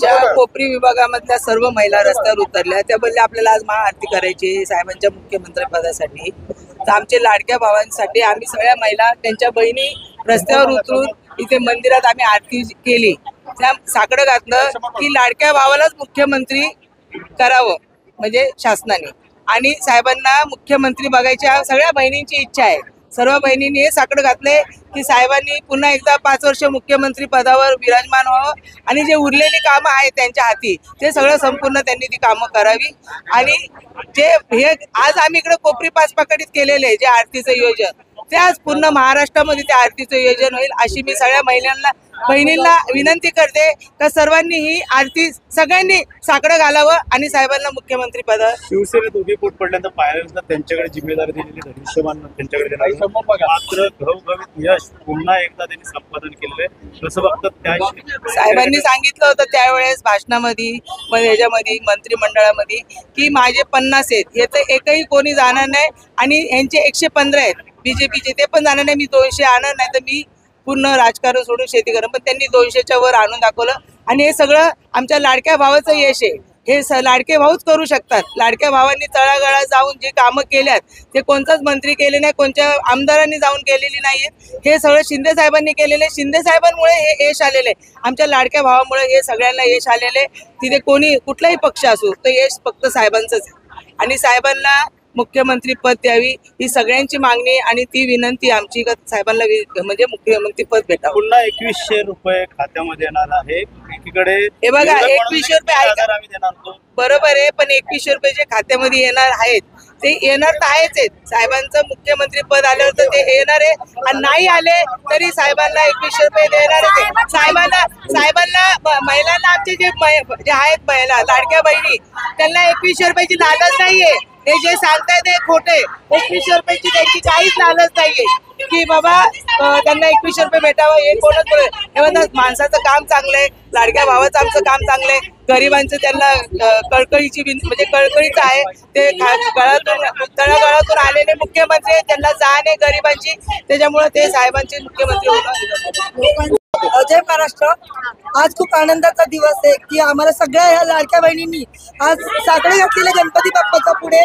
ज्या कोपरी विभागामधल्या सर्व महिला रस्त्यावर उतरल्या त्या बोलल्या आपल्याला आज महाआरती करायची साहेबांच्या मुख्यमंत्री पदासाठी। तर आमच्या लाडक्या भावांसाठी आम्ही सगळ्या महिला त्यांच्या बहिणी रस्त्यावर उतरून इथे मंदिरात आम्ही आरती केली। त्या साकडं घातलं की लाडक्या भावालाच मुख्यमंत्री करावं म्हणजे शासनाने, आणि साहेबांना मुख्यमंत्री बघायच्या सगळ्या बहिणींची इच्छा आहे। सर्व बहिणींनी हे साकडं घातले की साहेबांनी पुन्हा एकदा 5 वर्ष मुख्यमंत्री पदावर विराजमान व्हावं आणि जे उरलेली कामं आहेत त्यांच्या हाती ते सगळं संपूर्ण त्यांनी ती कामं करावी। आणि जे हे आज आम्ही इकडे कोपरी पाच पाकडीत केलेले जे आरतीचं नियोजन ते आज पूर्ण महाराष्ट्रामध्ये त्या आरतीचं नियोजन होईल अशी मी सगळ्या बहिणींना विनंती करते का सर्वांनी ही आरती सगळ्यांनी साकडं घालावं आणि साहेबांना मुख्यमंत्री पद। शिवसेनेत उभी पोट पडल्यानंतर पायऱ्यांना त्यांच्याकडे जिम्मेदारी दिलेली धनुष्यबाण त्यांच्याकडे मात्र घवघवीत यश पुन्हा एकदा त्यांनी संपादन केलेलं कसं बघतात त्या साहेबांनी सांगितलं होतं त्यावेळेस भाषणामध्ये ह्याच्यामध्ये मंत्रिमंडळामध्ये की माझे 50 आहेत, हे तर एकही कोणी जाणार नाही आणि यांचे 115 आहेत बीजेपीचे, ते पण जाणार नाही। मी 200 आणणार नाही तर मी पूर्ण राजकारण सोडून शेती करेन, पण त्यांनी 200च्या वर आणून दाखवलं आणि हे सगळं आमच्या लाडक्या भावाचं यश आहे। हे लाडके भाऊच करू शकतात। लाडक्या भावांनी तळागाळात जाऊन जे कामं केल्यात ते कोणताच मंत्री केले नाही, कोणत्या आमदारांनी जाऊन केलेली नाहीत, हे सगळं शिंदे साहेबांनी केलेले। शिंदे साहेबांमुळे हे यश आलेले, आमच्या लाडक्या भावामुळे हे सगळ्यांना यश आलेले। तिथे कोणी कुठलाही पक्ष असो तर यश फक्त साहेबांचंच आहे आणि साहेबांना मुख्यमंत्री पद द्यावी ही सगळ्यांची मागणी आणि ती विनंती आमची साहेबांना म्हणजे मुख्यमंत्री पद भेटावं। पुन्हा 2100 रुपये खात्यामध्ये येणार आहे। एकीकडे हे बघा 2100 रुपये बरोबर आहे, पण 2100 रुपये जे खात्यामध्ये येणार आहेत ते येणार तर आहेच। साहेबांचं मुख्यमंत्री पद आल्यावर तर ते येणार आहे आणि नाही आले तरी साहेबांना 2100 रुपये देणार आहे। साहेबांना महिलांना आमचे जे आहेत महिला लाडक्या बहिणी त्यांना 2100 रुपयाची लालच नाहीये। हे जे सांगतायत ते खोटे। 2100 रुपयाची त्यांची काहीच लालच नाहीये की बाबा त्यांना 2100 रुपये भेटावं हे कोणच बोलत। हे म्हणतात माणसाचं काम चांगलंय, लाडक्या भावाचं आमचं काम चांगलंय, गरिबांचं त्यांना कळकळीची म्हणजे कळकळीचं आहे ते तळागाळातून आलेले मुख्यमंत्री त्यांना जाण आहे गरिबांची, त्याच्यामुळे ते साहेबांचे मुख्यमंत्री होणार। जय महाराष्ट्र। आज खूप आनंदाचा दिवस आहे की आम्हाला सगळ्या ह्या लाडक्या बहिणींनी आज साकडे घातलेले गणपती बाप्पाच्या पुढे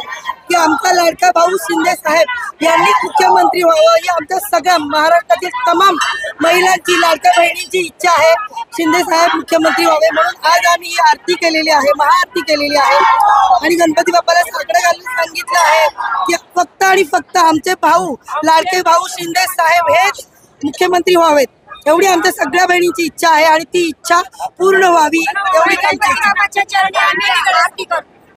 की आमचा लाडका भाऊ शिंदे साहेब यांनी मुख्यमंत्री व्हावं ही आमच्या सगळ्या महाराष्ट्रातील तमाम महिलांची लाडक्या बहिणींची इच्छा आहे। शिंदे साहेब मुख्यमंत्री व्हावे म्हणून आज आम्ही ही आरती केलेली आहे, महाआरती केलेली आहे आणि गणपती बाप्पाला साकडे घालून सांगितलं आहे की फक्त आणि फक्त आमचे भाऊ लाडके भाऊ शिंदे साहेब हेच मुख्यमंत्री व्हावेत एवढी आमच्या सगळ्या बहिणींची इच्छा आहे आणि ती इच्छा पूर्ण व्हावी एवढी आमची इच्छा।